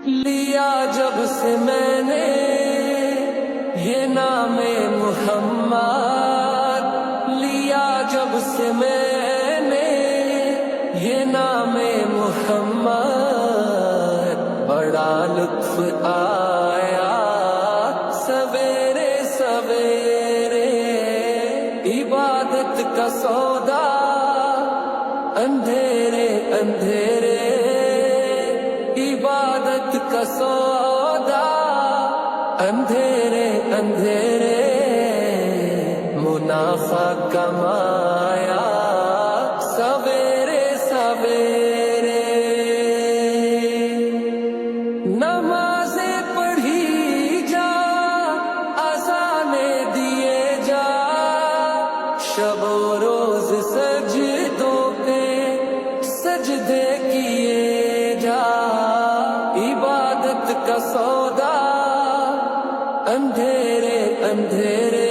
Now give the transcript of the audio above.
لیا جب سے میں نے یہ نام محمد، لیا جب سے میں نے یہ نام محمد، بڑا لطف آیا سویرے سویرے، عبادت کا سودا اندھیرے اندھیرے، عبادت کا سودا اندھیرے اندھیرے، منافع کمایا سویرے سویرے، نمازیں پڑھی جا، اذانیں دیے جا، شب و روز سجدوں پہ سجدے کیے جا، عبادت کا سودا اندھیرے اندھیرے،